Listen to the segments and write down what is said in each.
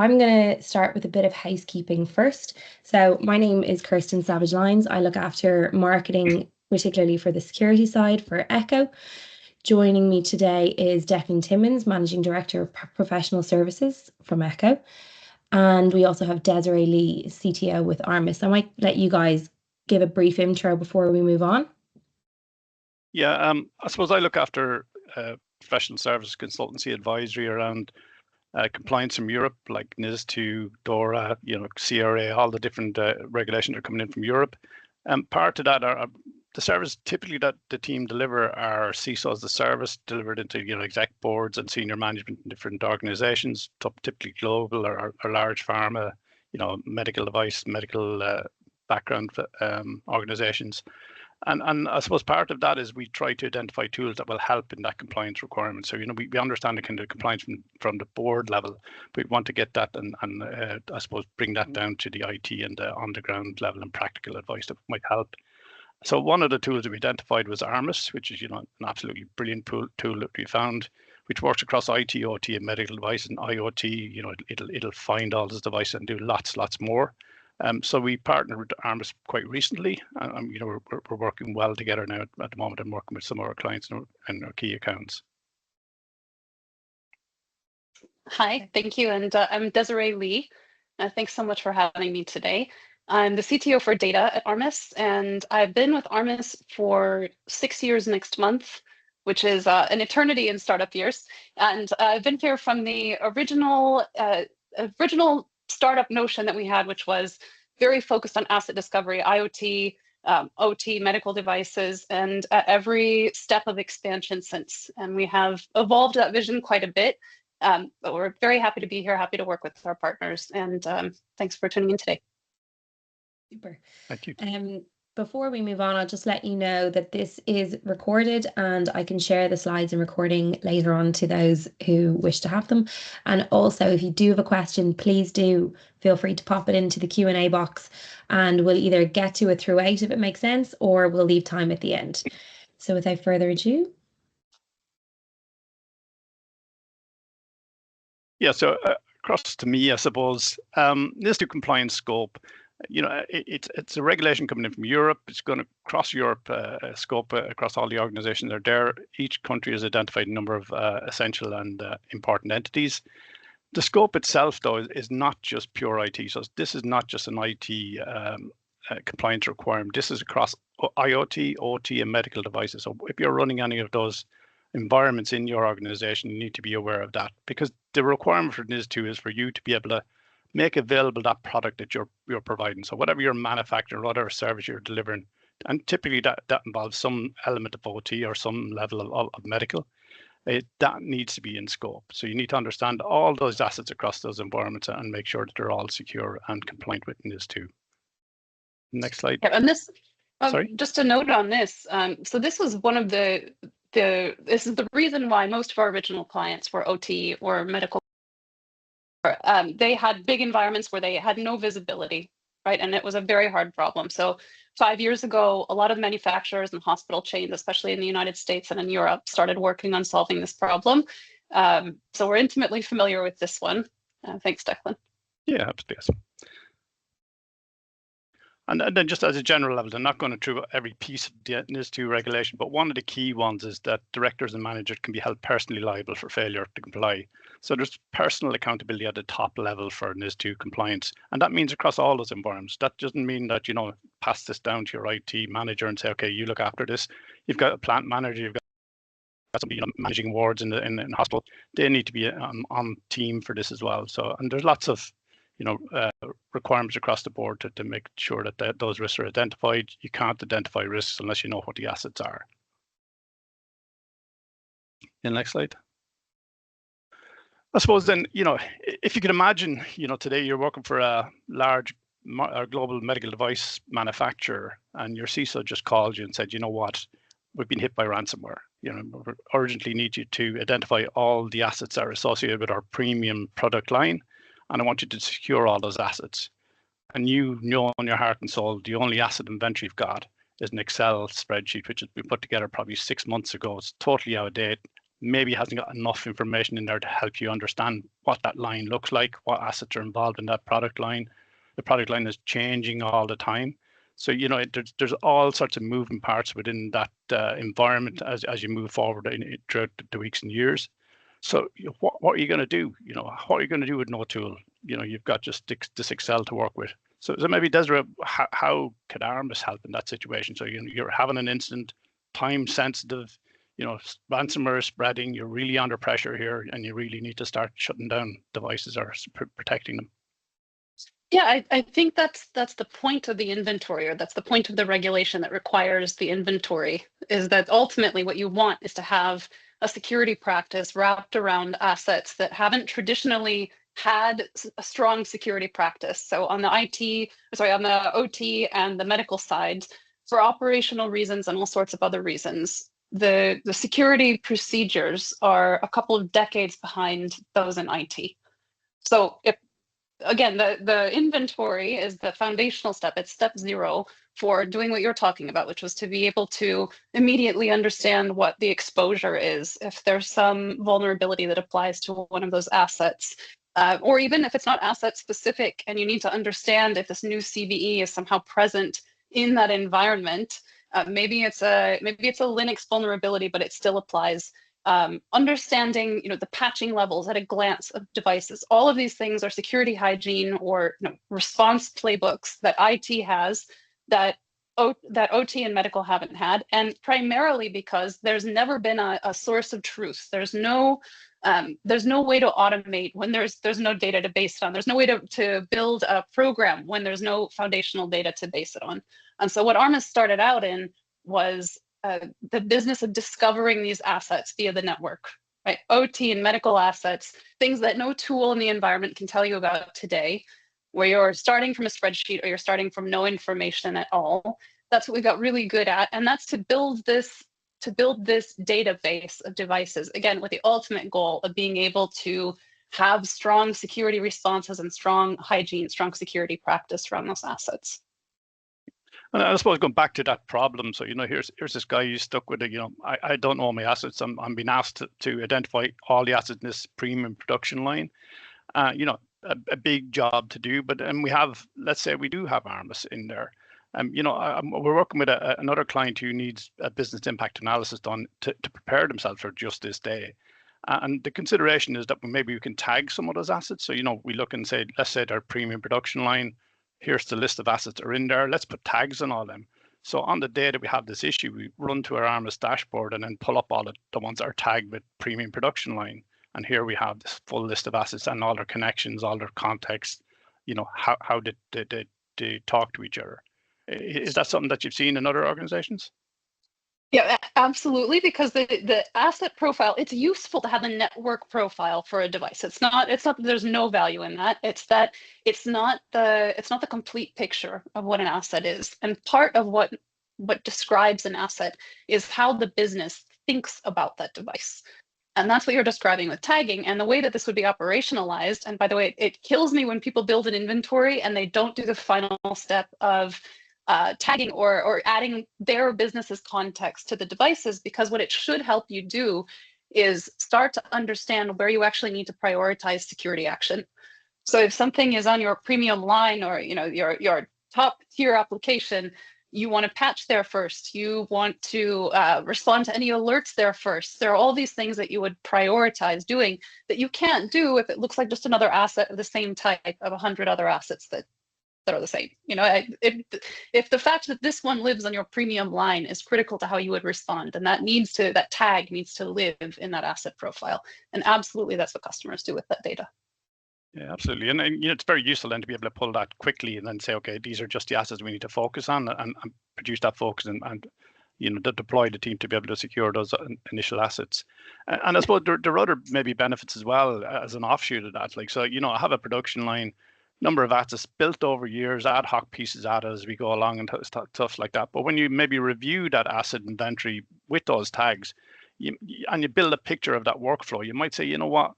I'm going to start with a bit of housekeeping first. So my name is Kirsten Savage Lyons. I look after marketing, particularly for the security side for Ekco. Joining me today is Declan Timmons, Managing Director of Professional Services from Ekco. And we also have Desiree Lee, CTO with Armis. I might let you guys give a brief intro before we move on. Yeah, I suppose I look after professional services consultancy advisory around compliance from Europe, like NIS2, DORA, CRA, all the different regulations are coming in from Europe. Part of that are the service typically that the team deliver are CISOs, the service delivered into exec boards and senior management in different organizations, typically global or large pharma, medical device, medical background organizations. And I suppose part of that is we try to identify tools that will help in that compliance requirement. So, we understand the kind of compliance from the board level, but we want to get that and I suppose bring that down to the IT and the on the ground level and practical advice that might help. So one of the tools that we identified was Armis, which is, an absolutely brilliant tool that we found, which works across IT, OT, and medical device and IoT. It'll find all those devices and do lots more. So we partnered with Armis quite recently, and we're working well together now at the moment. I'm working with some of our clients and our key accounts. Hi, thank you, and I'm Desiree Lee. Thanks so much for having me today. I'm the CTO for data at Armis, and I've been with Armis for 6 years next month, which is an eternity in startup years. And I've been here from the original startup notion that we had, which was very focused on asset discovery, IoT, OT, medical devices, and every step of expansion since. And we have evolved that vision quite a bit, but we're very happy to be here, happy to work with our partners. And thanks for tuning in today. Super. Thank you. Before we move on, I'll just let you know that this is recorded and I can share the slides and recording later on to those who wish to have them. And also, if you do have a question, please do feel free to pop it into the Q&A box and we'll either get to it throughout if it makes sense, or we'll leave time at the end. So without further ado. Yeah, so across to me, I suppose, NIS2 compliance scope. It's a regulation coming in from Europe. It's going to cross Europe scope across all the organizations that are there. Each country has identified a number of essential and important entities. The scope itself, though, is not just pure IT. So this is not just an IT compliance requirement. This is across IoT, OT, and medical devices. So if you're running any of those environments in your organization, you need to be aware of that, because the requirement for NIS2 is for you to be able to make available that product that you're providing. So whatever you're manufacturing, whatever service you're delivering, and typically that involves some element of OT or some level of medical, that needs to be in scope. So you need to understand all those assets across those environments and make sure that they're all secure and compliant with NIS2. Next slide. Yeah, and this, sorry, just a note on this. So this was one of this is the reason why most of our original clients were OT or medical. They had big environments where they had no visibility, right? And it was a very hard problem. So 5 years ago, a lot of manufacturers and hospital chains, especially in the United States and in Europe, started working on solving this problem. So we're intimately familiar with this one. Thanks, Declan. Yeah, absolutely. And then just as a general level, they're not going through every piece of the NIS2 regulation, but one of the key ones is that directors and managers can be held personally liable for failure to comply. So there's personal accountability at the top level for NIS2 compliance. And that means across all those environments. That doesn't mean that, pass this down to your IT manager and say, okay, you look after this. You've got a plant manager, you've got somebody managing wards in the hospital. They need to be on team for this as well. So, and there's lots of requirements across the board to make sure that those risks are identified. You can't identify risks unless you know what the assets are. And next slide. I suppose then, if you can imagine, today you're working for a large global medical device manufacturer and your CISO just called you and said, you know what, we've been hit by ransomware. We urgently need you to identify all the assets that are associated with our premium product line. And I want you to secure all those assets. And you know in your heart and soul, the only asset inventory you've got is an Excel spreadsheet, which has been put together probably 6 months ago. It's totally out of date. maybe hasn't got enough information in there to help you understand what that line looks like, what assets are involved in that product line. The product line is changing all the time. So, there's all sorts of moving parts within that environment as you move forward throughout the weeks and years. So what are you going to do? What are you going to do with no tool? You've got just this Excel to work with. So maybe Desiree, how could Armis help in that situation? So you're having an incident, time sensitive, ransomware is spreading, you're really under pressure here, and you really need to start shutting down devices or protecting them. Yeah, I think that's the point of the inventory, or that's the point of the regulation that requires the inventory, is that ultimately what you want is to have a security practice wrapped around assets that haven't traditionally had a strong security practice. So on the on the OT and the medical sides, for operational reasons and all sorts of other reasons, the security procedures are a couple of decades behind those in IT. So again, the inventory is the foundational step. It's step 0 for doing what you're talking about, which was to be able to immediately understand what the exposure is, if there's some vulnerability that applies to one of those assets, or even if it's not asset specific and you need to understand if this new CVE is somehow present in that environment. Maybe it's a Linux vulnerability, but it still applies. Understanding, the patching levels at a glance of devices. All of these things are security hygiene or response playbooks that IT has that OT and medical haven't had, and primarily because there's never been a source of truth. There's no way to automate when there's no data to base it on. There's no way to build a program when there's no foundational data to base it on. And so what Armis started out in was the business of discovering these assets via the network, right? OT and medical assets, things that no tool in the environment can tell you about today, where you're starting from a spreadsheet or you're starting from no information at all. That's what we got really good at. And that's to build this database of devices, again, with the ultimate goal of being able to have strong security responses and strong hygiene, strong security practice around those assets. And I suppose going back to that problem, so here's this guy who's stuck with it. I don't know my assets. I'm being asked to identify all the assets in this premium production line. A big job to do. But we have, let's say, we do have Armis in there. We're working with another client who needs a business impact analysis done to prepare themselves for just this day. And the consideration is that maybe we can tag some of those assets. So we look and say, let's say their premium production line. Here's the list of assets that are in there. Let's put tags on all them. So on the day that we have this issue, we run to our Armis dashboard and then pull up all the ones that are tagged with premium production line. And here we have this full list of assets and all their connections, all their context, how did they talk to each other. Is that something that you've seen in other organizations? Yeah, absolutely, because the asset profile, it's useful to have a network profile for a device. It's not that there's no value in that. It's that it's not the complete picture of what an asset is. And part of what describes an asset is how the business thinks about that device. And that's what you're describing with tagging. And the way that this would be operationalized, and by the way, it kills me when people build an inventory and they don't do the final step of tagging or adding their business's context to the devices, because what it should help you do is start to understand where you actually need to prioritize security action. So if something is on your premium line or your top tier application, you want to patch there first. You want to respond to any alerts there first. There are all these things that you would prioritize doing that you can't do if it looks like just another asset of the same type of 100 other assets that are the same. If the fact that this one lives on your premium line is critical to how you would respond, then that tag needs to live in that asset profile. And absolutely, that's what customers do with that data. Yeah, absolutely. And it's very useful then to be able to pull that quickly and then say, okay, these are just the assets we need to focus on and produce that focus and deploy the team to be able to secure those initial assets. And I suppose there are other maybe benefits as well as an offshoot of that. Like, so, I have a production line, number of assets built over years, ad hoc pieces added as we go along and stuff like that. But when you maybe review that asset inventory with those tags, and you build a picture of that workflow, you might say, you know what,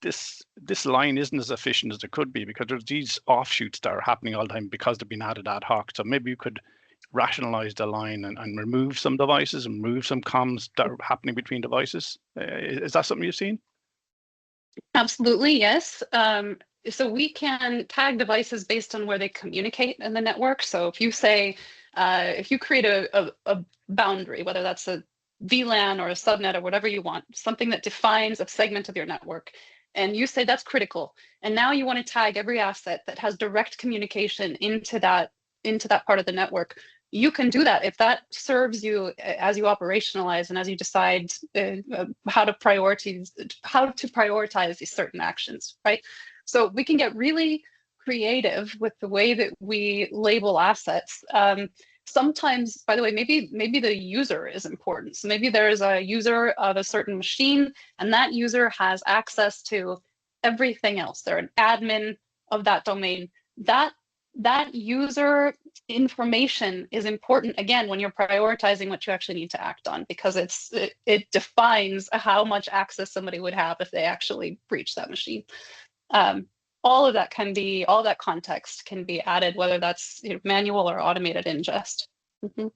this line isn't as efficient as it could be because there's these offshoots that are happening all the time because they've been added ad hoc. So maybe you could rationalize the line and remove some devices and remove some comms that are happening between devices. Is that something you've seen? Absolutely, yes. So we can tag devices based on where they communicate in the network. So if you say, if you create a boundary, whether that's a VLAN or a subnet or whatever you want, something that defines a segment of your network, and you say that's critical, and now you want to tag every asset that has direct communication into that part of the network, you can do that if that serves you as you operationalize and as you decide how to prioritize these certain actions, right? So we can get really creative with the way that we label assets. Sometimes, by the way, maybe the user is important. So maybe there is a user of a certain machine, and that user has access to everything else. They're an admin of that domain. That user information is important, again, when you're prioritizing what you actually need to act on, because it defines how much access somebody would have if they actually breach that machine. All of that context can be added, whether that's manual or automated ingest. Mm-hmm.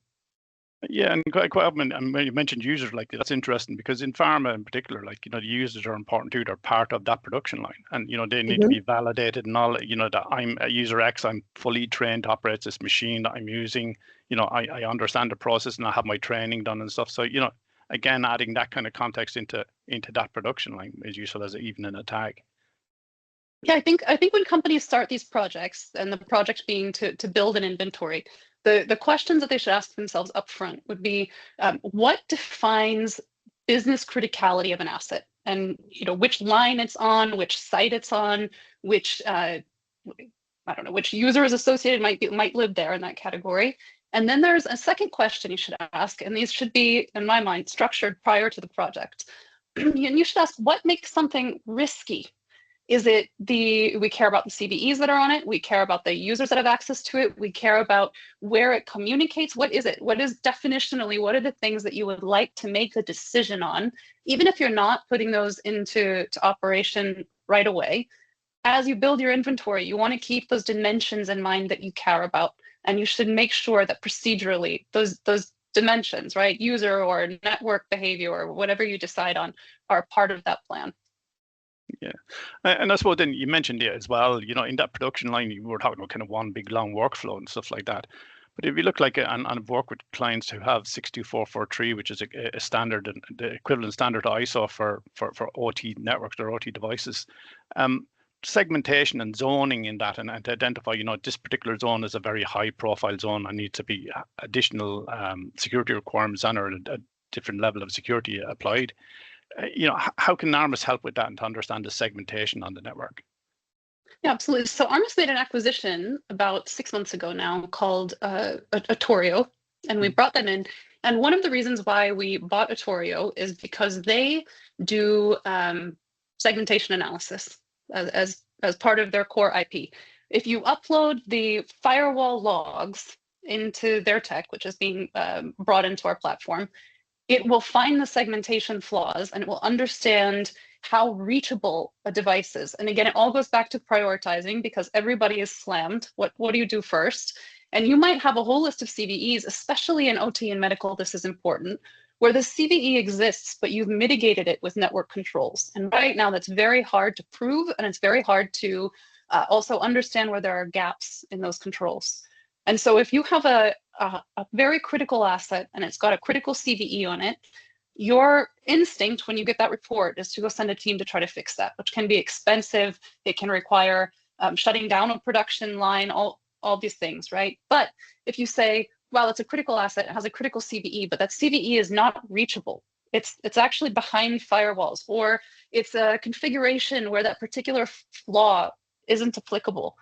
Yeah, and quite often, and when you mentioned users, like that's interesting because in pharma in particular, like the users are important too. They're part of that production line, and they need to be validated and all. That I'm a user X, I'm fully trained to operate this machine that I'm using. I understand the process and I have my training done and stuff. So again, adding that kind of context into that production line is useful as even in a tag. Yeah, I think when companies start these projects, and the project being to build an inventory, the questions that they should ask themselves up front would be, what defines business criticality of an asset? And which line it's on, which site it's on, which I don't know, which user is associated might live there in that category. And then there's a second question you should ask, and these should be, in my mind, structured prior to the project. And you should ask, what makes something risky? Is it we care about the CVEs that are on it, we care about the users that have access to it, we care about where it communicates. What is it? What is definitionally, what are the things that you would like to make a decision on, even if you're not putting those into operation right away? As you build your inventory, you want to keep those dimensions in mind that you care about, and you should make sure that procedurally those dimensions, right, user or network behavior or whatever you decide on, are part of that plan. Yeah, and I suppose then you mentioned it as well. In that production line, you were talking about kind of one big long workflow and stuff like that. But if you look like and I've worked with clients who have 62443, which is a standard and the equivalent standard to ISO for OT networks or OT devices, segmentation and zoning in that, and to identify, this particular zone is a very high profile zone and needs to be additional security requirements on or a different level of security applied. How can Armis help with that and to understand the segmentation on the network? Yeah, absolutely. So Armis made an acquisition about 6 months ago now called Atorio, and we brought them in. And one of the reasons why we bought Atorio is because they do segmentation analysis as part of their core IP. If you upload the firewall logs into their tech, which is being brought into our platform, it will find the segmentation flaws and it will understand how reachable a device is. And again, it all goes back to prioritizing, because everybody is slammed. What do you do first? And you might have a whole list of CVEs, especially in OT and medical, this is important, where the CVE exists, but you've mitigated it with network controls. And right now that's very hard to prove, and it's very hard to also understand where there are gaps in those controls. And so if you have a very critical asset and it's got a critical CVE on it, your instinct when you get that report is to go send a team to try to fix that, which can be expensive. It can require shutting down a production line, all these things, right? But if you say, well, it's a critical asset, it has a critical CVE, but that CVE is not reachable. It's actually behind firewalls, or it's a configuration where that particular flaw isn't applicable.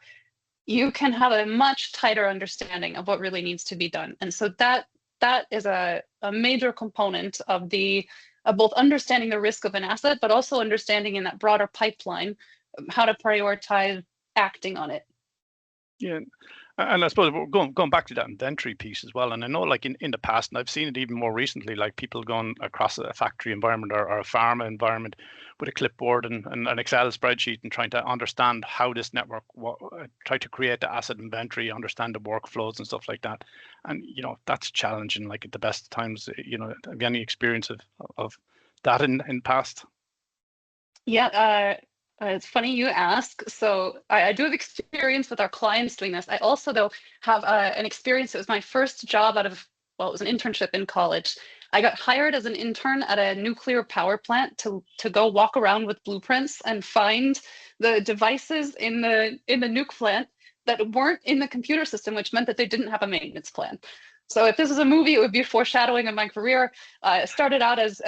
You can have a much tighter understanding of what really needs to be done. And so that is a major component of both understanding the risk of an asset, but also understanding in that broader pipeline how to prioritize acting on it. Yeah, And I suppose we're going back to that inventory piece as well. And I know, like in the past, and I've seen it even more recently, like people going across a factory environment or a pharma environment with a clipboard and an Excel spreadsheet and trying to understand how this network, try to create the asset inventory, understand the workflows and stuff like that. And that's challenging. Like at the best of times, have you any experience of that in past? Yeah, it's funny you ask. So I do have experience with our clients doing this. I also, though, have an experience. It was my first job out of, well, it was an internship in college. I got hired as an intern at a nuclear power plant to go walk around with blueprints and find the devices in the nuke plant that weren't in the computer system, which meant that they didn't have a maintenance plan. So if this was a movie, it would be foreshadowing of my career. It started out as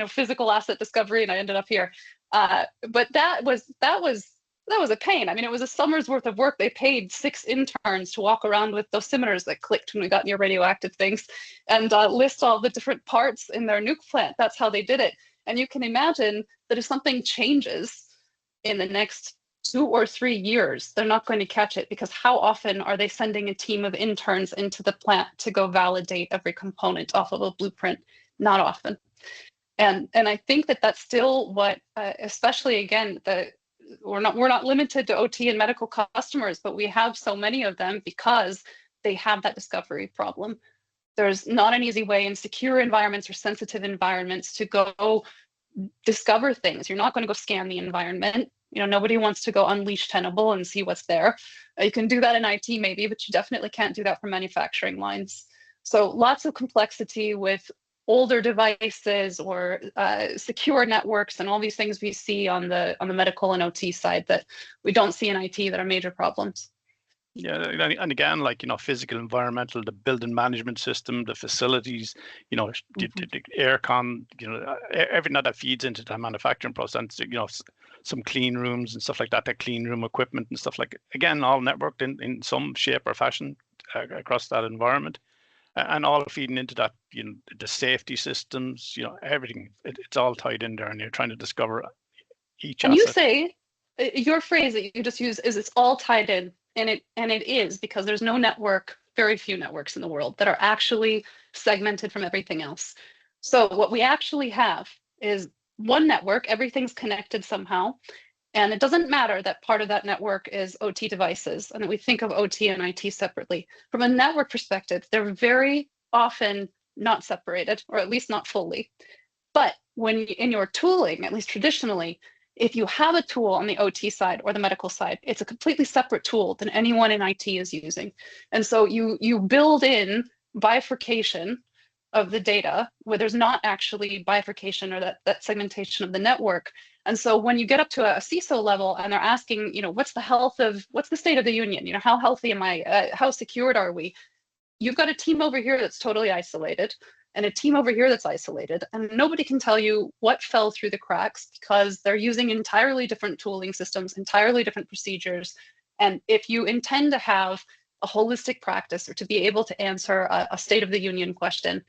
physical asset discovery, and I ended up here. But that was a pain. I mean, it was a summer's worth of work. They paid 6 interns to walk around with dosimeters that clicked when we got near radioactive things and list all the different parts in their nuke plant. That's how they did it. And you can imagine that if something changes in the next 2 or 3 years, they're not going to catch it, because how often are they sending a team of interns into the plant to go validate every component off of a blueprint? Not often. And I think that that's still what, especially again, we're not limited to OT and medical customers, but we have so many of them because they have that discovery problem. There's not an easy way in secure environments or sensitive environments to go discover things. You're not going to go scan the environment. Nobody wants to go unleash Tenable and see what's there. You can do that in IT maybe, but you definitely can't do that for manufacturing lines. So lots of complexity with older devices or secure networks and all these things we see on the medical and OT side that we don't see in IT that are major problems. Yeah, and again, like physical, environmental, the building management system, the facilities, the aircon, everything that feeds into the manufacturing process. Some clean rooms and stuff like that. The clean room equipment and stuff like, again, all networked in some shape or fashion across that environment, and all feeding into that. The safety systems, everything. It's all tied in there, and you're trying to discover each and asset. You say your phrase that you just use is it's all tied in. And it is, because there's no network, very few networks in the world that are actually segmented from everything else. So what we actually have is one network, everything's connected somehow. And it doesn't matter that part of that network is OT devices and that we think of OT and IT separately. From a network perspective, they're very often not separated, or at least not fully. But when in your tooling, at least traditionally, if you have a tool on the OT side or the medical side, it's a completely separate tool than anyone in IT is using. And so you build in bifurcation of the data where there's not actually bifurcation or that segmentation of the network. And so when you get up to a CISO level and they're asking, what's the state of the union? How healthy am I? How secured are we? You've got a team over here that's totally isolated and a team over here that's isolated, and nobody can tell you what fell through the cracks because they're using entirely different tooling systems, entirely different procedures. And if you intend to have a holistic practice or to be able to answer a state of the union question,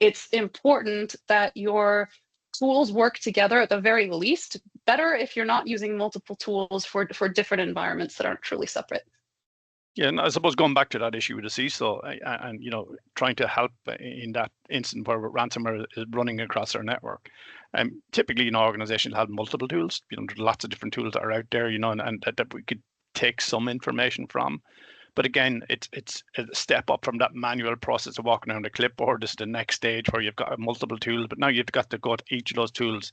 it's important that your tools work together at the very least. Better if you're not using multiple tools for different environments that aren't truly separate. Yeah, and I suppose going back to that issue with the CISO and trying to help in that instant where ransomware is running across our network. Typically, organizations have multiple tools. There's lots of different tools that are out there, and that we could take some information from. But again, it's a step up from that manual process of walking around a clipboard. This is the next stage where you've got multiple tools, but now you've got to go to each of those tools,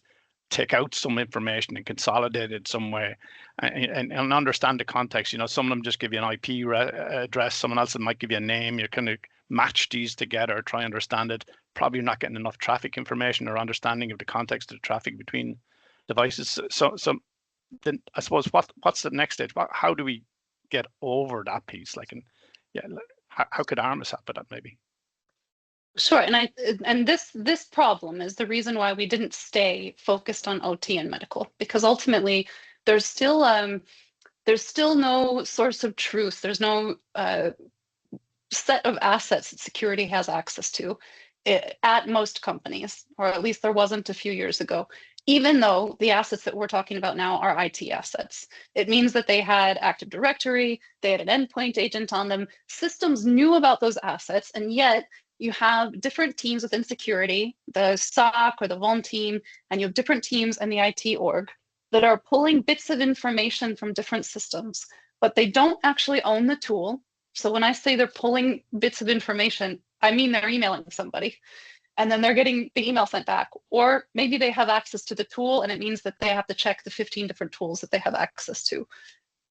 take out some information and consolidate it some way, and understand the context. Some of them just give you an IP address, someone else might give you a name. You kind of match these together, try and understand it. Probably not getting enough traffic information or understanding of the context of the traffic between devices. So then I suppose what's the next stage? How do we get over that piece? How could Armis help with that maybe? Sure, and this problem is the reason why we didn't stay focused on OT and medical, because ultimately there's still no source of truth. There's no set of assets that security has access to at most companies, or at least there wasn't a few years ago. even though the assets that we're talking about now are IT assets. It means that they had Active Directory, they had an endpoint agent on them. Systems knew about those assets, and yet you have different teams within security, the SOC or the Vuln team, and you have different teams in the IT org that are pulling bits of information from different systems, but they don't actually own the tool. So when I say they're pulling bits of information, I mean they're emailing somebody, and then they're getting the email sent back. Or maybe they have access to the tool, and it means that they have to check the 15 different tools that they have access to.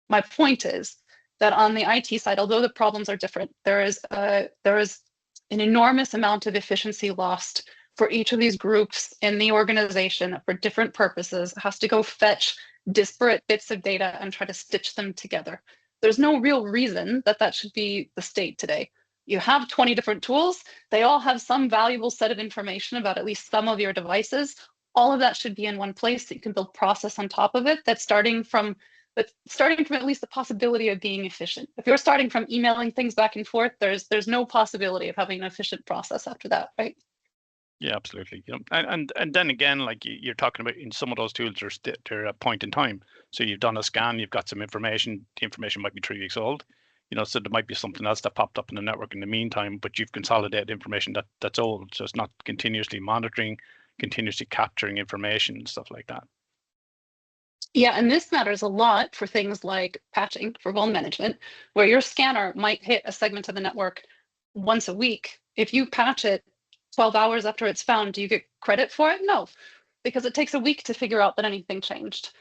My point is that on the IT side, although the problems are different, there is an enormous amount of efficiency lost for each of these groups in the organization for different purposes. It has to go fetch disparate bits of data and try to stitch them together. There's no real reason that that should be the state today. You have 20 different tools. They all have some valuable set of information about at least some of your devices. All of that should be in one place that you can build process on top of it that's starting from at least the possibility of being efficient. If you're starting from emailing things back and forth, there's no possibility of having an efficient process after that, right? Yeah, absolutely. You know, and then again, like you're talking about, in some of those tools, they're a point in time. So you've done a scan, you've got some information. The information might be 3 weeks old. You know, so there might be something else that popped up in the network in the meantime, but you've consolidated information that's old. So it's not continuously monitoring, continuously capturing information and stuff like that. Yeah, and this matters a lot for things like patching for vuln management, where your scanner might hit a segment of the network once a week. If you patch it 12 hours after it's found, do you get credit for it? No, because it takes a week to figure out that anything changed.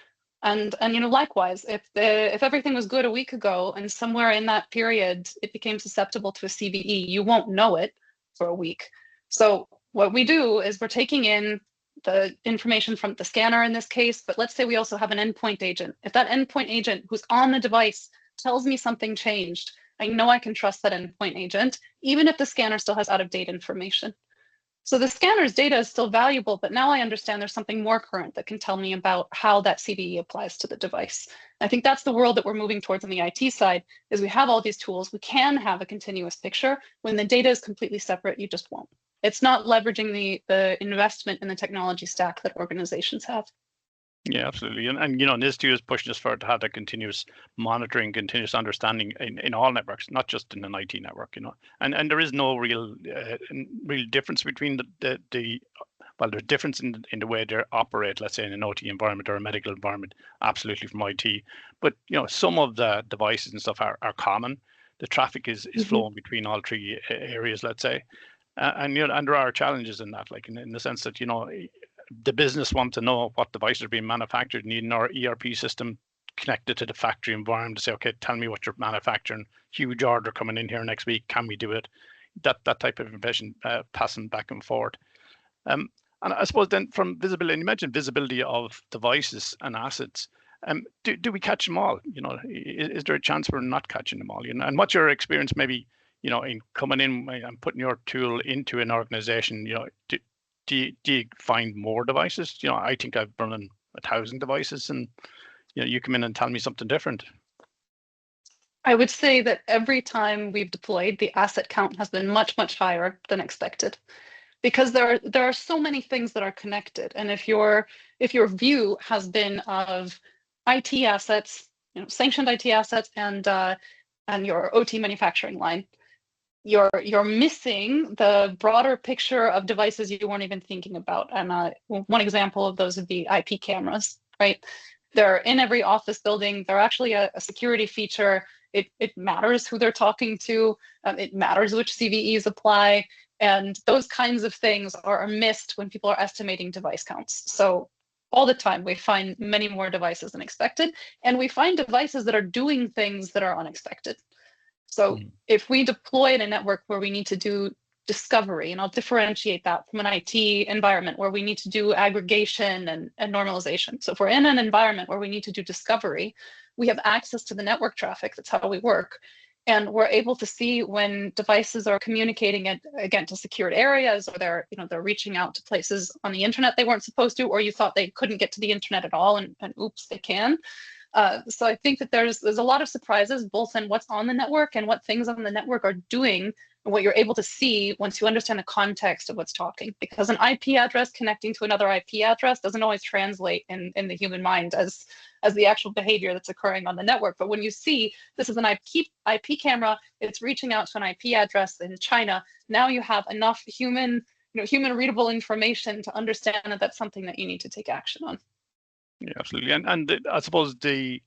And you know, likewise, if everything was good a week ago and somewhere in that period it became susceptible to a CVE, you won't know it for a week. So what we do is we're taking in the information from the scanner in this case, but let's say we also have an endpoint agent. If that endpoint agent who's on the device tells me something changed, I know I can trust that endpoint agent, even if the scanner still has out-of-date information. So the scanner's data is still valuable, but now I understand there's something more current that can tell me about how that CVE applies to the device. I think that's the world that we're moving towards on the IT side, is we have all these tools. We can have a continuous picture. When the data is completely separate, you just won't. It's not leveraging the investment in the technology stack that organizations have. Yeah, absolutely. And you know, NIS2 is pushing us forward to have that continuous monitoring, continuous understanding in all networks, not just in an IT network, you know. And there is no real difference between well, there's difference in the way they operate, let's say in an OT environment or a medical environment, absolutely from IT. But you know, some of the devices and stuff are common. The traffic is flowing between all 3 areas, let's say. And you know, and there are challenges in that, like in the sense that, you know, the business want to know what devices are being manufactured, needing our ERP system connected to the factory environment to say, okay, tell me what you're manufacturing. Huge order coming in here next week. Can we do it? That type of information passing back and forth. And I suppose then from visibility, and you mentioned visibility of devices and assets. Do we catch them all? You know, is there a chance we're not catching them all? You know, and what's your experience maybe, you know, in coming in and putting your tool into an organization? You know, do you find more devices? You know, I think I've run 1,000 devices, and you know, you come in and tell me something different. I would say that every time we've deployed, the asset count has been much, much higher than expected, because there are so many things that are connected. And if your view has been of IT assets, you know, sanctioned IT assets, and your OT manufacturing line, you're missing the broader picture of devices you weren't even thinking about. And one example of those would be IP cameras, right? They're in every office building. They're actually a security feature. It matters who they're talking to. It matters which CVEs apply. And those kinds of things are missed when people are estimating device counts. So all the time, we find many more devices than expected. And we find devices that are doing things that are unexpected. So if we deploy in a network where we need to do discovery, and I'll differentiate that from an IT environment where we need to do aggregation and normalization. So if we're in an environment where we need to do discovery, we have access to the network traffic. That's how we work. And we're able to see when devices are communicating again to secured areas, or they're reaching out to places on the internet they weren't supposed to, or you thought they couldn't get to the internet at all, and oops, they can. So I think that there's a lot of surprises both in what's on the network and what things on the network are doing and what you're able to see once you understand the context of what's talking. Because an IP address connecting to another IP address doesn't always translate in the human mind as the actual behavior that's occurring on the network. But when you see this is an IP camera, it's reaching out to an IP address in China, now you have enough human readable information to understand that that's something that you need to take action on. Yeah, absolutely. And I suppose the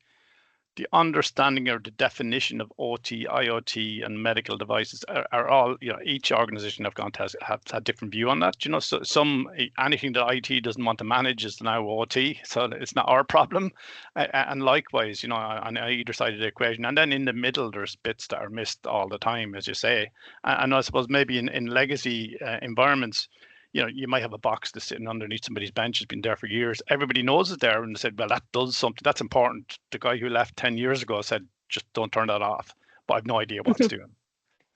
understanding or the definition of OT, IoT, and medical devices are all, each organization I've gone to has had different view on that. So anything that IT doesn't want to manage is now OT, so it's not our problem. And likewise, on either side of the equation. And then in the middle, there's bits that are missed all the time, as you say. And I suppose maybe in legacy environments, you might have a box that's sitting underneath somebody's bench, has been there for years. Everybody knows it's there, and they said, well, that does something. That's important. The guy who left 10 years ago said, just don't turn that off. But I've no idea what it's doing.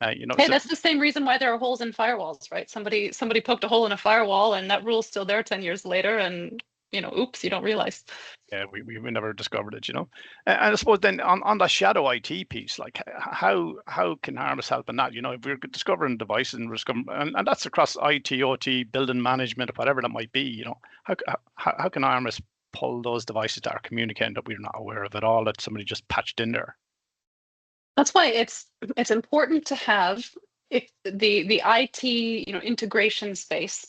Hey, that's the same reason why there are holes in firewalls, right? Somebody poked a hole in a firewall, and that rule's still there 10 years later, and oops, you don't realize. Yeah, we never discovered it, And I suppose then on the shadow IT piece, like how can Armis help in that? If we're discovering devices and that's across IT, OT, building management, whatever that might be, how can Armis pull those devices that are communicating that we're not aware of at all, that somebody just patched in there? That's why it's important to have the IT integration space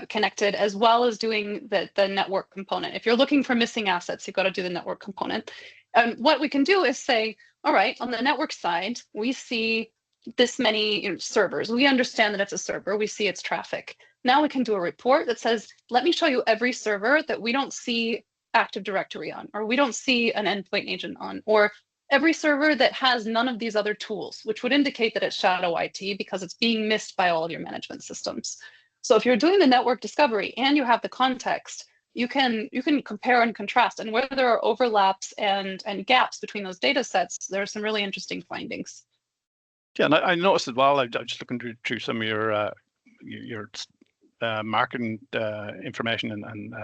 connected, as well as doing the network component. If you're looking for missing assets, you've got to do the network component. And what we can do is say, all right, on the network side, we see this many servers. We understand that it's a server. We see its traffic. Now we can do a report that says, let me show you every server that we don't see Active Directory on, or we don't see an endpoint agent on, or every server that has none of these other tools, which would indicate that it's shadow IT because it's being missed by all of your management systems. So if you're doing the network discovery and you have the context, you can compare and contrast. And where there are overlaps and gaps between those data sets, there are some really interesting findings. Yeah, and I noticed as well, I'm just looking through some of your marketing information, and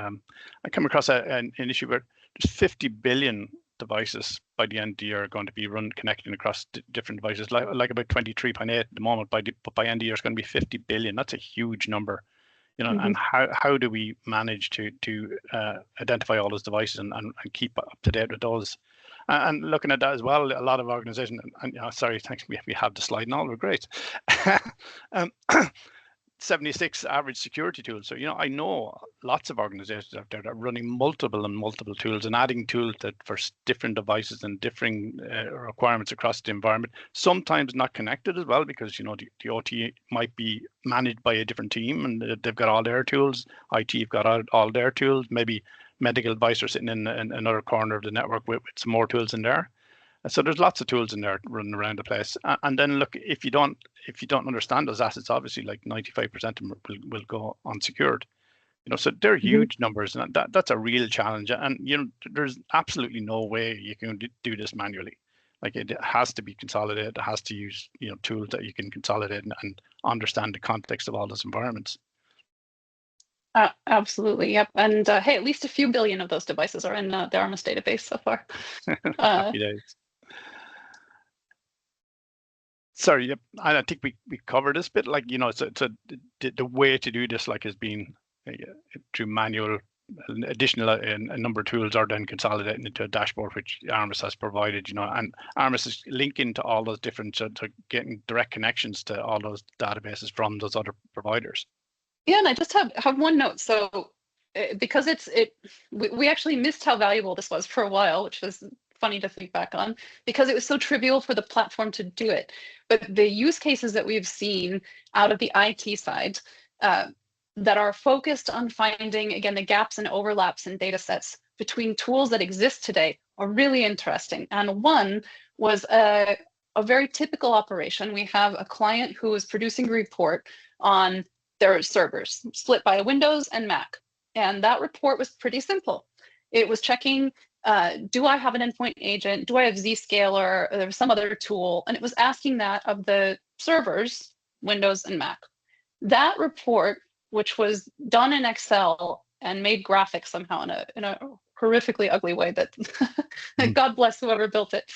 I come across an issue where there's 50 billion devices by the end of the year are going to be connecting across different devices, like about 23.8 at the moment, but by end of the year it's going to be 50 billion. That's a huge number, and how do we manage to identify all those devices and keep up to date with those? And looking at that as well, a lot of organizations, and sorry, thanks, we have the slide now, we're great. 76 average security tools. So, I know lots of organizations out there that are running multiple tools and adding tools that for different devices and differing requirements across the environment, sometimes not connected as well, because, the OT might be managed by a different team and they've got all their tools. IT have got all their tools. Maybe medical device are sitting in another corner of the network with some more tools in there. So there's lots of tools in there running around the place. And then look, if you don't understand those assets, obviously like 95% of them will go unsecured. So they're huge numbers, and that's a real challenge. And there's absolutely no way you can do this manually. Like, it has to be consolidated. It has to use tools that you can consolidate and understand the context of all those environments. Absolutely, yep. And hey, at least a few billion of those devices are in the Armis database so far. Happy days. Sorry, yep. I think we covered this bit. Like, so the way to do this, like, has been through manual, additional a number of tools are then consolidated into a dashboard which Armis has provided. And Armis is linking to all those different, to getting direct connections to all those databases from those other providers. Yeah, and I just have one note. So because we actually missed how valuable this was for a while, which was funny to think back on, because it was so trivial for the platform to do it. But the use cases that we've seen out of the IT side that are focused on finding, again, the gaps and overlaps in data sets between tools that exist today are really interesting. And one was a very typical operation. We have a client who is producing a report on their servers split by Windows and Mac. And that report was pretty simple. It was checking, do I have an endpoint agent? Do I have Zscaler? Or there was some other tool. And it was asking that of the servers, Windows and Mac. That report, which was done in Excel and made graphic somehow in a horrifically ugly way that God bless whoever built it.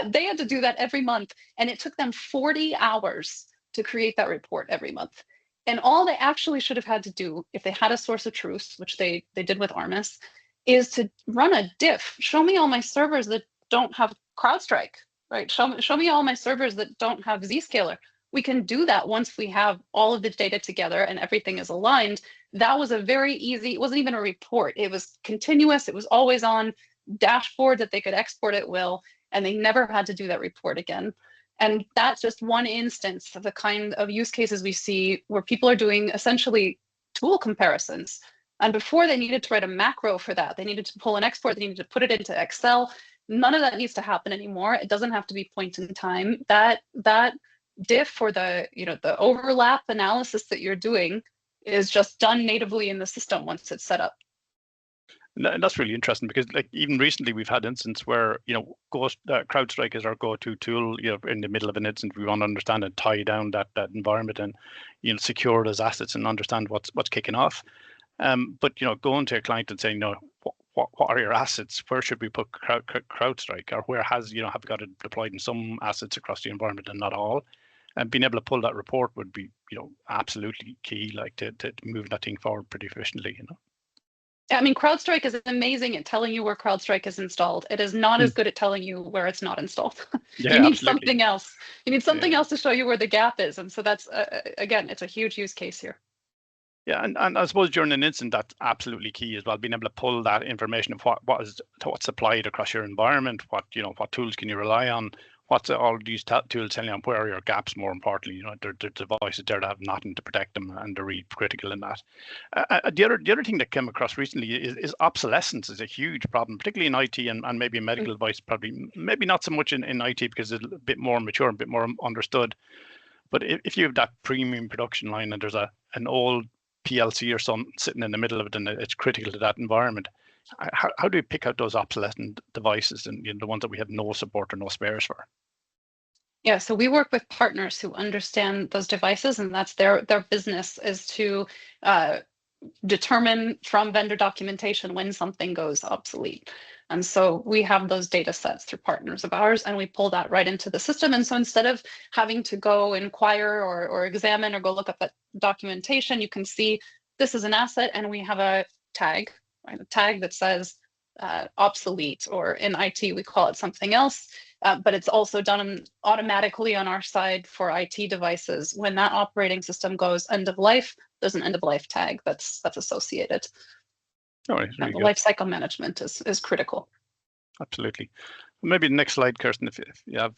They had to do that every month. And it took them 40 hours to create that report every month. And all they actually should have had to do, if they had a source of truth, which they did with Armis, is to run a diff. Show me all my servers that don't have CrowdStrike, right? Show me all my servers that don't have Zscaler. We can do that once we have all of the data together and everything is aligned. That was a very easy, it wasn't even a report. It was continuous. It was always on dashboard that they could export at will, and they never had to do that report again. And that's just one instance of the kind of use cases we see where people are doing essentially tool comparisons. And before, they needed to write a macro for that. They needed to pull an export. They needed to put it into Excel. None of that needs to happen anymore. It doesn't have to be point in time. That diff or the overlap analysis that you're doing is just done natively in the system once it's set up. And that's really interesting, because like even recently we've had instances where CrowdStrike is our go-to tool. In the middle of an incident, we want to understand and tie down that environment and secure those assets and understand what's kicking off. But going to a client and saying, what are your assets? Where should we put CrowdStrike, or where have we got it deployed in some assets across the environment and not all? And being able to pull that report would be absolutely key, like to move that thing forward pretty efficiently. I mean, CrowdStrike is amazing at telling you where CrowdStrike is installed. It is not as good at telling you where it's not installed. Yeah, you need absolutely. something else. You need something else to show you where the gap is. And so that's, again, it's a huge use case here. Yeah, and I suppose during an incident, that's absolutely key as well, being able to pull that information of what's supplied across your environment, what tools can you rely on, what's all these tools telling you, where are your gaps, more importantly. There are devices there that have nothing to protect them, and they're really critical in that. The other thing that came across recently is obsolescence is a huge problem, particularly in IT and maybe in medical device, probably maybe not so much in IT because it's a bit more mature, a bit more understood. But if you have that premium production line and there's an old PLC or something sitting in the middle of it, and it's critical to that environment, how do you pick out those obsolescent devices and the ones that we have no support or no spares for? Yeah, so we work with partners who understand those devices, and that's their business, is to determine from vendor documentation when something goes obsolete. And so we have those data sets through partners of ours, and we pull that right into the system. And so instead of having to go inquire or examine or go look up at documentation, you can see this is an asset, and we have a tag, right? A tag that says obsolete, or in IT, we call it something else. But it's also done automatically on our side for IT devices. When that operating system goes end of life, there's an end of life tag that's associated. All right, the life cycle management is critical. Absolutely. Maybe the next slide, Kirsten, if you have.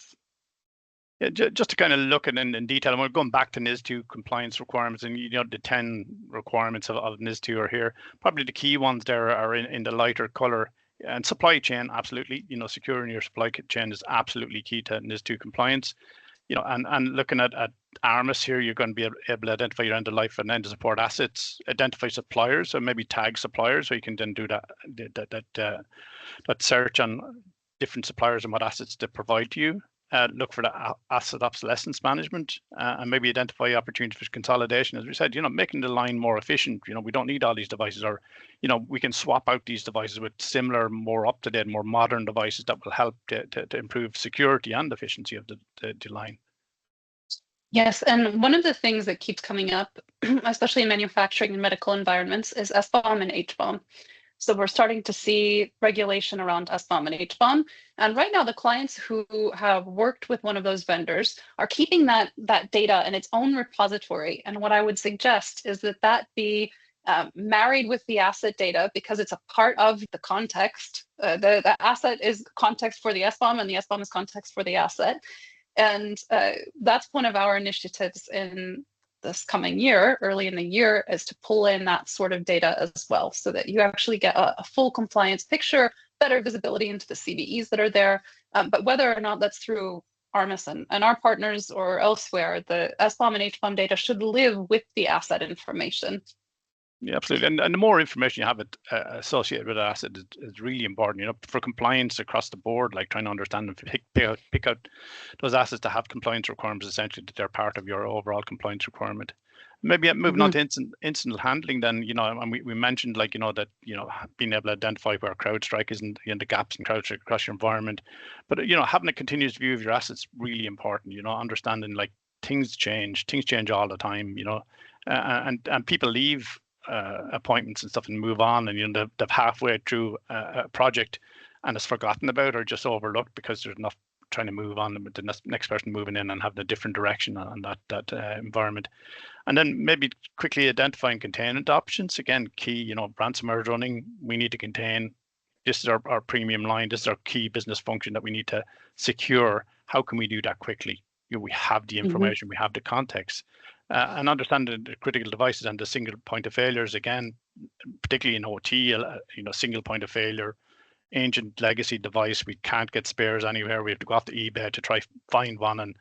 Yeah, just to kind of look at in detail, and we're going back to NIS2 compliance requirements, and the 10 requirements of NIS2 are here. Probably the key ones there are in the lighter color. And supply chain, absolutely. Securing your supply chain is absolutely key to NIS2 compliance. And looking at Armis here, you're going to be able to identify your end of life and end of support assets, identify suppliers, so maybe tag suppliers, so you can then do that search on different suppliers and what assets they provide to you. Look for the asset obsolescence management, and maybe identify opportunities for consolidation. As we said, making the line more efficient. We don't need all these devices, or we can swap out these devices with similar, more up-to-date, more modern devices that will help to improve security and efficiency of the line. Yes, and one of the things that keeps coming up, especially in manufacturing and medical environments, is SBOM and HBOM. So we're starting to see regulation around SBOM and HBOM. And right now, the clients who have worked with one of those vendors are keeping that data in its own repository. And what I would suggest is that be married with the asset data, because it's a part of the context. The asset is context for the SBOM, and the SBOM is context for the asset. And that's one of our initiatives in this coming year, early in the year, is to pull in that sort of data as well, so that you actually get a full compliance picture, better visibility into the CVEs that are there. But whether or not that's through Armis and our partners or elsewhere, the SBOM and HBOM data should live with the asset information. Yeah, absolutely. And the more information you have associated with an asset is really important, for compliance across the board, like trying to understand and pick out those assets that have compliance requirements, essentially, that they're part of your overall compliance requirement. Maybe moving on to incident handling then, and we mentioned that, being able to identify where CrowdStrike is and the gaps in CrowdStrike across your environment. But, having a continuous view of your assets is really important, understanding things change all the time, and people leave appointments and stuff and move on, and they're halfway through a project and it's forgotten about or just overlooked because there's enough trying to move on with the next person moving in and having a different direction on that environment. And then maybe quickly identifying containment options. Again, key, ransomware is running, we need to contain. This is our premium line. This is our key business function that we need to secure. How can we do that quickly? We have the information, we have the context, and understanding the critical devices and the single point of failures. Again, particularly in OT, single point of failure, ancient legacy device. We can't get spares anywhere. We have to go off to eBay to try find one and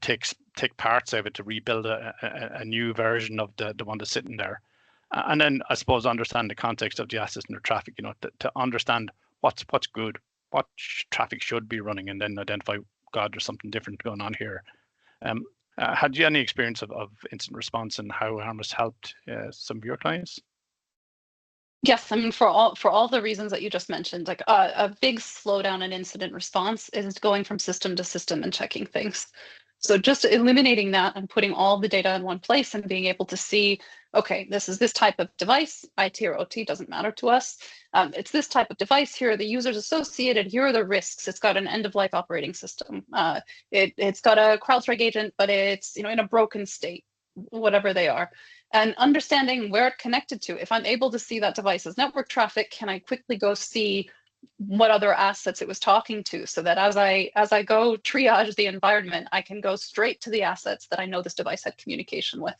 take parts of it to rebuild a new version of the one that's sitting there. And then I suppose understand the context of the assets and the traffic, to understand what's good, what traffic should be running, and then identify, God, there's something different going on here. Had you any experience of incident response and how Armis helped some of your clients? Yes, I mean, for all the reasons that you just mentioned, like a big slowdown in incident response is going from system to system and checking things. So just eliminating that and putting all the data in one place and being able to see, okay, this is this type of device, IT or OT doesn't matter to us. It's this type of device. Here are the users associated. Here are the risks. It's got an end-of-life operating system. It's got a CrowdStrike agent, but it's in a broken state, whatever they are. And understanding where it connected to. If I'm able to see that device's network traffic, can I quickly go see what other assets it was talking to, so that as I go triage the environment, I can go straight to the assets that I know this device had communication with.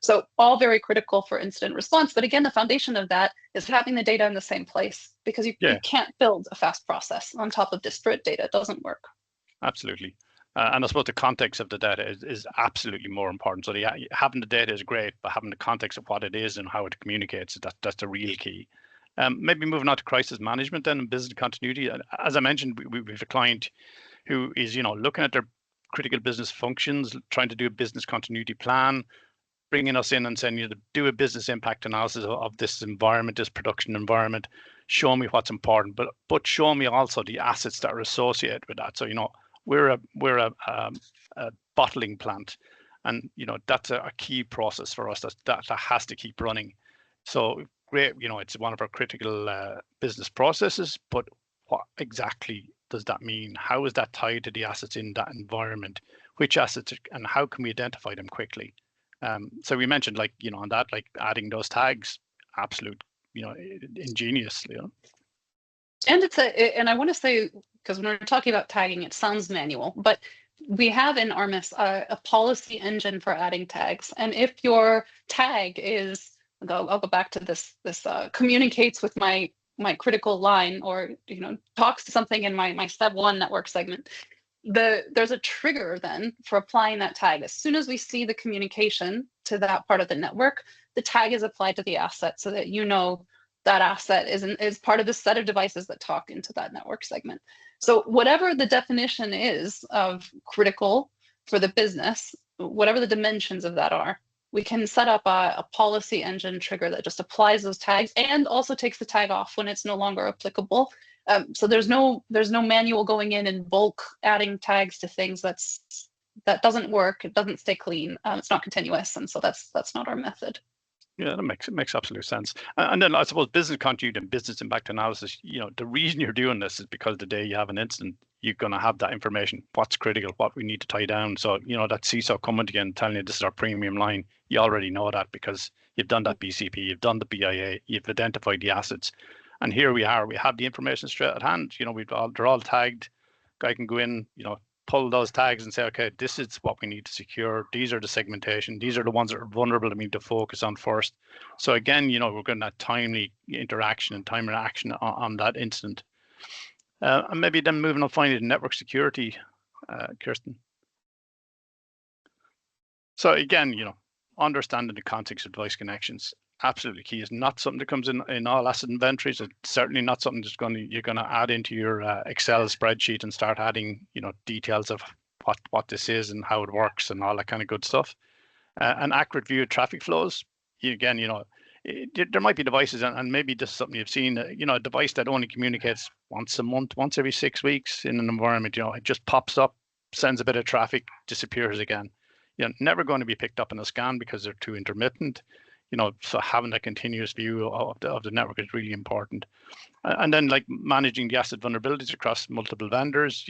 So all very critical for incident response. But again, the foundation of that is having the data in the same place, because you can't build a fast process on top of disparate data. It doesn't work. Absolutely. And I suppose the context of the data is absolutely more important. So having the data is great, but having the context of what it is and how it communicates, that's the real key. Maybe moving on to crisis management then and business continuity. As I mentioned, we have a client who is looking at their critical business functions, trying to do a business continuity plan, bringing us in and saying, do a business impact analysis of this environment, this production environment. Show me what's important, but show me also the assets that are associated with that. So we're a bottling plant, and that's a key process for us that has to keep running. So great, it's one of our critical business processes, but what exactly does that mean? How is that tied to the assets in that environment? Which assets, and how can we identify them quickly? So we mentioned on that, adding those tags, absolute, ingenious, And and I want to say, because when we're talking about tagging, it sounds manual, but we have in Armis a policy engine for adding tags. And if your tag is, I'll go back to this communicates with my critical line, or talks to something in my step 1 network segment, there's a trigger then for applying that tag. As soon as we see the communication to that part of the network, the tag is applied to the asset, so that that asset is part of the set of devices that talk into that network segment. So whatever the definition is of critical for the business, whatever the dimensions of that are, we can set up a policy engine trigger that just applies those tags and also takes the tag off when it's no longer applicable. So there's no manual going in and bulk adding tags to things. That doesn't work. It doesn't stay clean. It's not continuous, and so that's not our method. Yeah, that makes absolute sense. And then I suppose business continuity and business impact analysis, the reason you're doing this is because the day you have an incident, you're going to have that information, what's critical, what we need to tie down. So, that CISO coming again, telling you this is our premium line, you already know that because you've done that BCP, you've done the BIA, you've identified the assets. And here we are, we have the information straight at hand. They're all tagged. Guy can go in, pull those tags and say, okay, this is what we need to secure. These are the segmentation. These are the ones that are vulnerable that we need to focus on first. So again, we're getting that timely interaction and timely action on that incident. And maybe then moving on finally to network security, Kirsten. So again, understanding the context of device connections, absolutely key. Is not something that comes in all asset inventories. It's certainly not something that's you're going to add into your Excel spreadsheet and start adding details of what this is and how it works and all that kind of good stuff. An accurate view of traffic flows. Again, there might be devices, and maybe this is something you've seen. A device that only communicates once a month, once every 6 weeks in an environment. It just pops up, sends a bit of traffic, disappears again. never going to be picked up in a scan because they're too intermittent. So having a continuous view of the network is really important. And then like managing the asset vulnerabilities across multiple vendors,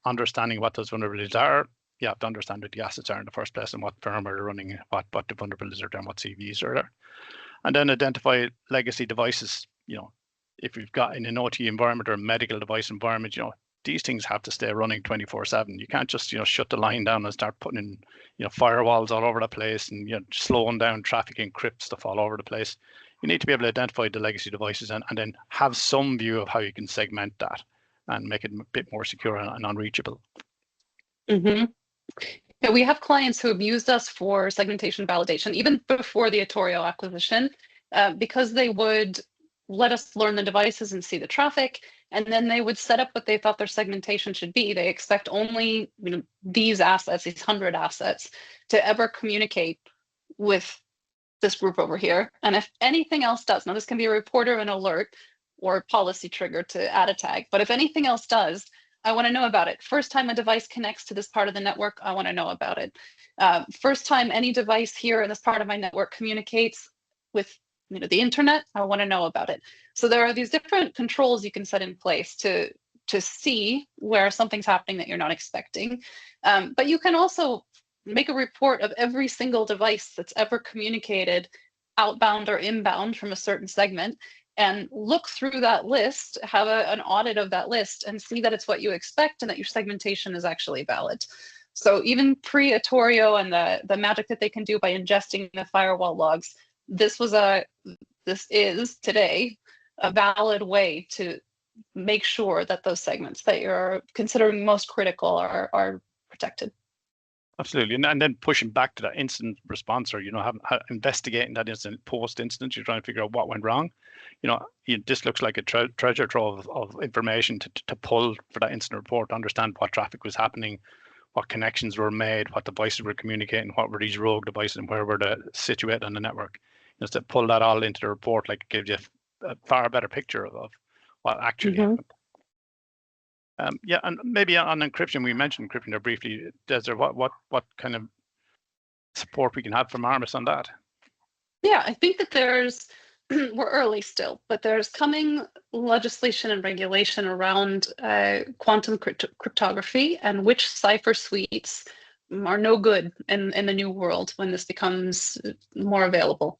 understanding what those vulnerabilities are. You have to understand what the assets are in the first place and what firmware they're running, what the vulnerabilities are there, and what CVs are there. And then identify legacy devices. If you've got in an OT environment or a medical device environment, these things have to stay running 24/7. You can't just shut the line down and start putting in firewalls all over the place and slowing down traffic, encrypt stuff all over the place. You need to be able to identify the legacy devices and then have some view of how you can segment that and make it a bit more secure and unreachable. Mm-hmm. Yeah, we have clients who have used us for segmentation validation even before the Itorio acquisition, because they would let us learn the devices and see the traffic, and then they would set up what they thought their segmentation should be. They expect only these assets, these 100 assets, to ever communicate with this group over here. And if anything else does, now this can be a report or an alert or a policy trigger to add a tag, but if anything else does, I want to know about it. First time a device connects to this part of the network, I want to know about it. First time any device here in this part of my network communicates with the internet, I want to know about it. So there are these different controls you can set in place to see where something's happening that you're not expecting. But you can also make a report of every single device that's ever communicated outbound or inbound from a certain segment, and look through that list, have an audit of that list, and see that it's what you expect and that your segmentation is actually valid. So even pre-Itorio and the magic that they can do by ingesting the firewall logs, this is today a valid way to make sure that those segments that you're considering most critical are protected. Absolutely, and then pushing back to that incident response, or investigating that incident post-incident, you're trying to figure out what went wrong. This looks like a treasure trove of information to pull for that incident report, to understand what traffic was happening, what connections were made, what devices were communicating, what were these rogue devices, and where were they situated on the network. Just to pull that all into the report, like, gives you a far better picture of what actually happened. Yeah, and maybe on encryption, we mentioned encryption there briefly. Desiree, what kind of support we can have from Armis on that? Yeah, I think that there's, we're early still, but there's coming legislation and regulation around quantum cryptography and which cipher suites are no good in the new world when this becomes more available.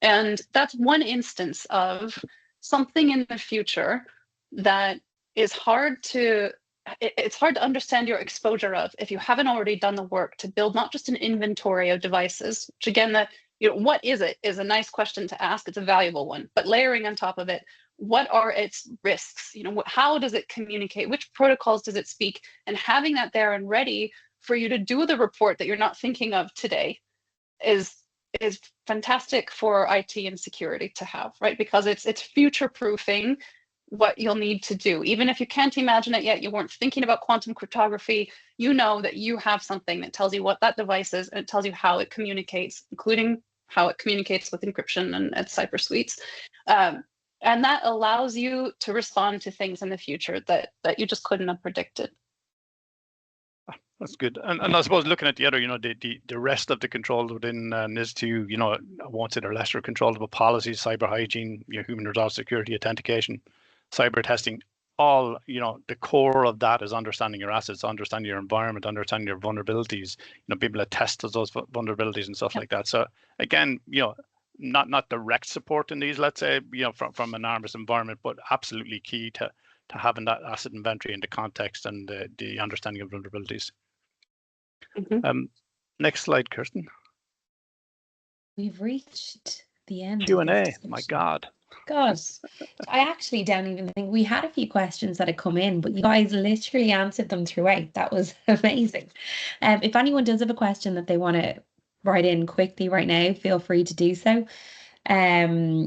And that's one instance of something in the future that is it's hard to understand your exposure of if you haven't already done the work to build not just an inventory of devices, which again, what is it is a nice question to ask. It's a valuable one, but layering on top of it, what are its risks? How does it communicate? Which protocols does it speak? And having that there and ready for you to do the report that you're not thinking of today is fantastic for IT and security to have, right? Because it's future-proofing what you'll need to do. Even if you can't imagine it yet, you weren't thinking about quantum cryptography, that you have something that tells you what that device is, and it tells you how it communicates, including how it communicates with encryption and cipher suites. And that allows you to respond to things in the future that you just couldn't have predicted. That's good. And I suppose looking at the other, the rest of the controls within NIS2, I won't say they're lesser controls, but policies, cyber hygiene, human resource security, authentication, cyber testing, all, the core of that is understanding your assets, understanding your environment, understanding your vulnerabilities, people that test those vulnerabilities and stuff like that. So again, not direct support in these, let's say, from an Armis environment, but absolutely key to having that asset inventory in the context and the understanding of vulnerabilities. Next slide, Kirsten. We've reached the end. Q&A. My God. I actually don't even think we had a few questions that had come in, but you guys literally answered them throughout. That was amazing. If anyone does have a question that they want to write in quickly right now, feel free to do so. I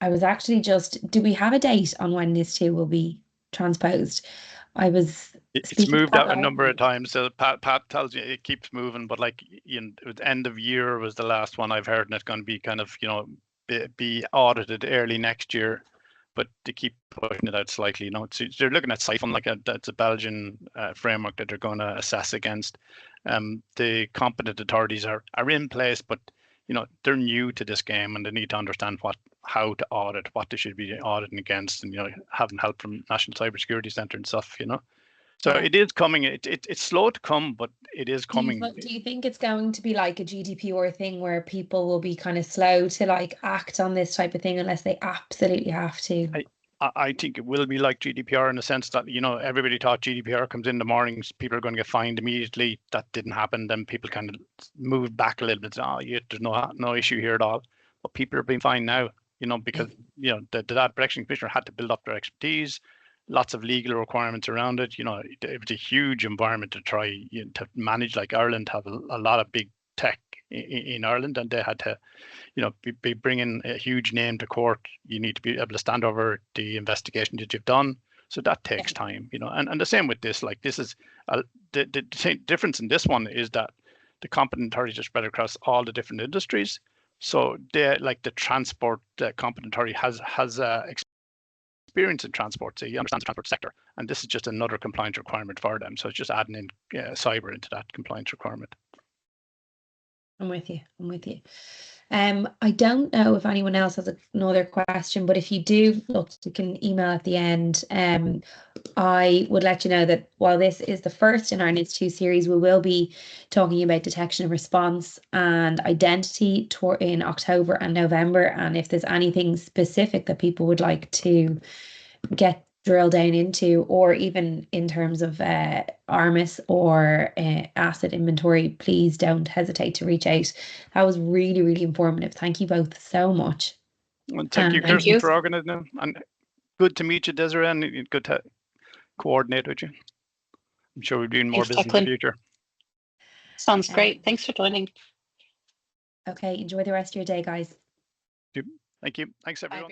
was actually do we have a date on when NIS2 will be transposed? It's moved out a number of times. So Pat tells you it keeps moving, but like end of year was the last one I've heard, and it's going to be kind of be audited early next year. but they keep pushing it out slightly. You know, they're looking at Siphon, like that's a Belgian framework that they're going to assess against. The competent authorities are in place, but you know, they're new to this game and they need to understand how to audit, what they should be auditing against, and you know, having help from National Cybersecurity Centre and stuff. You know, so it is coming. It's slow to come, but it is coming. Do you think it's going to be like a GDPR thing where people will be kind of slow to like act on this type of thing unless they absolutely have to? I think it will be like GDPR in the sense that, you know, everybody thought GDPR comes in the mornings, people are going to get fined immediately. That didn't happen. Then people kind of moved back a little bit. Oh, yeah, there's no issue here at all. But people are being fined now, you know, because, you know, the Data Protection Commissioner had to build up their expertise, lots of legal requirements around it. You know, it was a huge environment to try to manage. Like Ireland have a lot of big tech in Ireland, and they had to, you know, be bringing a huge name to court. You need to be able to stand over the investigation that you've done. So that takes time, you know, and the same with this. Like this is the difference in this one is that the competent authorities are spread across all the different industries. So they like the transport competent authority has experience in transport, so he understands the transport sector, and this is just another compliance requirement for them. So it's just adding in cyber into that compliance requirement. I'm with you. I don't know if anyone else has another question, but if you do, look, you can email at the end. I would let you know that while this is the first in our NIS2 series, we will be talking about detection and response and identity in October and November. And if there's anything specific that people would like to get drill down into, or even in terms of Armis or asset inventory, please don't hesitate to reach out. That was really, really informative. Thank you both so much. Well, thank you, Kirsten, for organizing, and good to meet you, Desiree, and good to coordinate with you. I'm sure we'll be doing more business in the future. Sounds great. Thanks for joining. Okay, enjoy the rest of your day, guys. Thank you. Thanks, everyone. Bye.